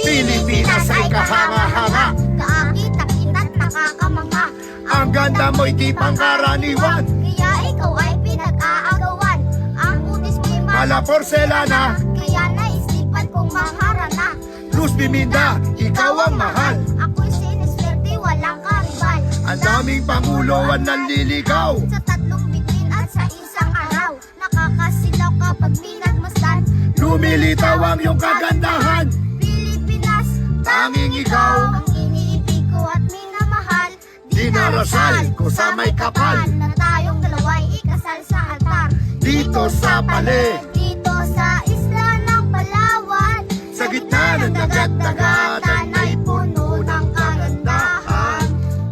Pilipinas ay kahanga-hanga, kaakit-akit at nakakamangha. ang ganda mo'y di pangkaraniwan. Kaya ikaw ay pinag-aagawan. Ang utis ko'y Mala porselana, kaya naisipan kong mangharana. Luz Biminda, ikaw ang mahal. Ako'y siniswerte, walang karibal. Ang daming pangulo ang nanliligaw. Sa tatlong bituin at sa isang araw, nakakasilaw kapag minagmasdan. Lumilitaw ang iyong kagandahan. Pilipinas, Tanging ikaw ang iniibig ko at minamahal. dinarasal ko sa may kapal. Na tayong dalawa'y ikasal sa altar. Dito sa Pale, Dito sa isla ng Palawan, sa gitna ng dagat-dagatan ay puno ng kagandahan.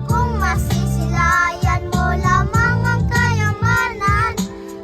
kung masisilayan mo lamang ang kayamanan,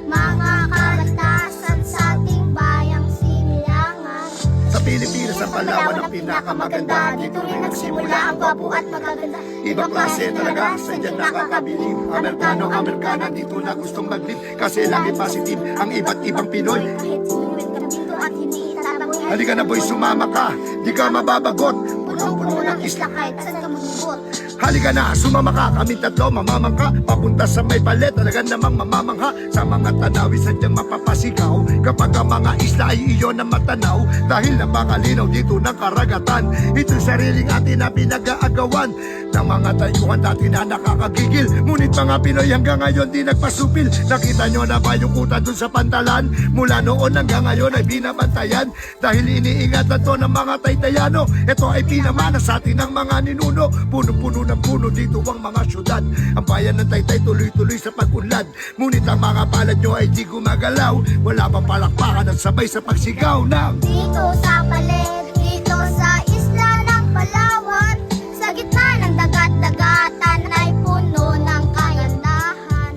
mga kaligtasan sa ating bayang sinilangan. Sa Pilipinas ang Palawan ang pinakamaganda. Dito rin nagsimula ang gwapo at magaganda. Ibang klase talaga, sadyang nakakabilib. Amerikano-Amerikana, dito na gustong mag-live. Kasi lagi positive ang iba't ibang Pinoy. Kahit sinuwit ka dito at hindi itataboy. Halika na boy, sumama ka, di ka mababagot. Punong-puno ng isla kahit saan ka magbubot. Halika na, sumama ka, kami tatlo mamamangka. Papunta sa may palet, talaga namang mamamangha. Sa mga tanawi, sadyang mapapasigaw. Kapag ang mga isla ay iyon ang matanaw. Dahil napakalinaw dito ng karagatan. Ito'y sariling atin na pinag-aagawan. Ng mga tayuhan dati na nakakagigil. Ngunit mga Pinoy hanggang ngayon di nagpasupil. Nakita nyo na ba yung kuta dun sa pantalan? Mula noon hanggang ngayon ay binabantayan. Dahil iniingatan to ng mga Taytayano. Ito ay pinamana sa atin ng mga ninuno. Puno-puno ng puno dito ang mga syudad. Ang bayan ng Taytay tuloy-tuloy sa pag-unlad. Ngunit ang mga palad nyo ay di gumagalaw. Wala pang palakpakan at sabay sa pagsigaw ng Dito sa palet, dito sa isla ng Palawan, sa gitna ng dagat-dagatan ay puno ng kagandahan.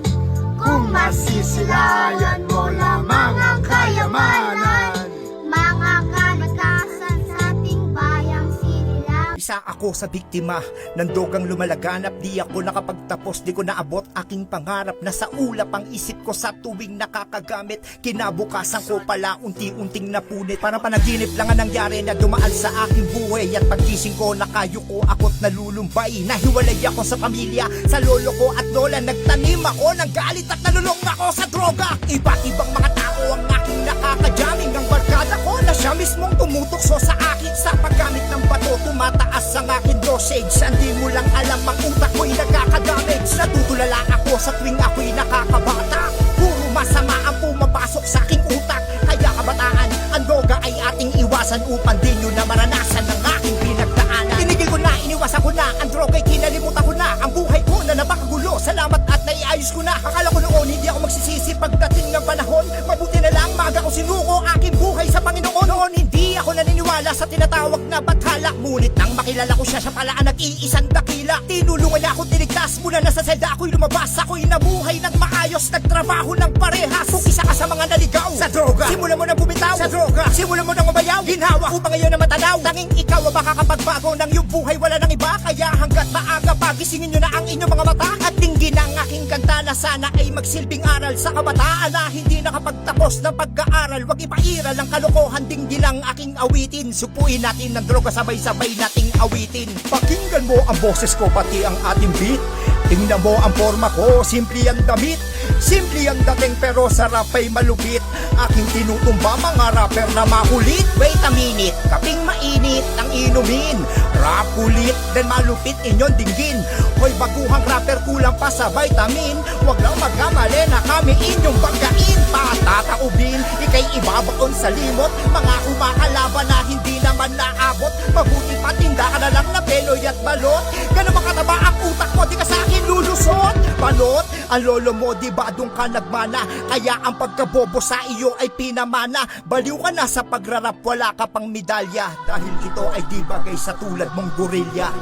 kung masisilayan mo lamang ang kayamanan. mga kalikasan sa ating bayang sinilang. Isa ako sa biktima ng dugang lumalaganap. Di ako nakapagtapos, di ko naabot aking pangarap. Nasa ulap ang isip ko sa tuwing nakakagamit. Kinabukasan ko pala unti-unting napunit. Parang panaginip lang ang nangyari na dumaan sa aking buhay. At pagkising ko nakayuko ako't nalulumbay. Nahiwalay ako sa pamilya, sa lolo ko at lola. Nagtanim ako ng galit at nalulong ako sa droga. Iba't ibang mga tao ang aking nakakajaming. Ang barkada ko na siya mismong tumutukso sa akin. Sa paggamit ng bato tumataas ang aking dosage. Hindi mo lang alam ang utak ko'y nagkakadamage. Natutulala ako sa tuwing ako'y nakakabata. Puro masama ang pumapasok sa aking utak. Kaya kabataan, ang droga ay ating iwasan upang di nyo na maranasan ang aking pinagdaanan. Tinigil ko na, iniwasan ko na, ang droga'y kinalimutan ko na. Ang buhay ko na napakagulo, salamat at naiayos ko na. Akala ko noon hindi ako magsisisi pagdating ng panahon. Mabuti na lang maaga ko sinuko aking buhay sa Panginoon. Noon hindi ako naniniwala sa tinatawag na bathala. Ngunit nang makilala ko siya pala ang nag-iisang dakila. Tinulungan niya ako tinigtas mula na sa selda ako'y lumabas. Ako'y nabuhay ng maayos, nagtrabaho ng parehas. Kung isa ka sa mga naligaw sa droga, simulan mo nang bumitaw sa droga, simulan mo nang umayaw, ginhawa upang ngayon na matanaw. Tanging ikaw ang makakapagbago ng iyong buhay, wala nang iba. Kaya hanggat maaga pagisingin nyo na ang inyong mga mata. At tingin ang aking kanta na sana ay magsilbing aral sa kabataan na hindi nakapagtapos ng pag-aaral. Huwag ipairal ang kalokohan, dinggin ang aking awitin. Supuin natin ng droga, sabay-sabay nating awitin. Pakinggan mo ang boses ko, pati ang ating beat. Tingnan mo ang forma ko, simple ang damit. Simple ang dating pero sarap ay malupit. Aking tinutumba mga rapper na makulit. Wait a minute, kaping mainit ang inumin. Rap ulit, then malupit inyong dinggin. Hoy baguhang rapper, kulang pa sa vitamin. Huwag lang magkamali na kami inyong banggain. Patataubin, ikay ibabaon sa limot. Mga kumakalaban na hindi naman naabot. Mabuti patinda ka na lang na peloy at balot. Ganun makataba ang utak mo, di ka sa akin lulusot. Balot, ang lolo mo di ba doon ka nagmana? Kaya ang pagkabobo sa iyo ay pinamana. Baliw ka na sa pagrarap, wala ka pang medalya. Dahil ito ay di bagay sa tulad mong gorilya.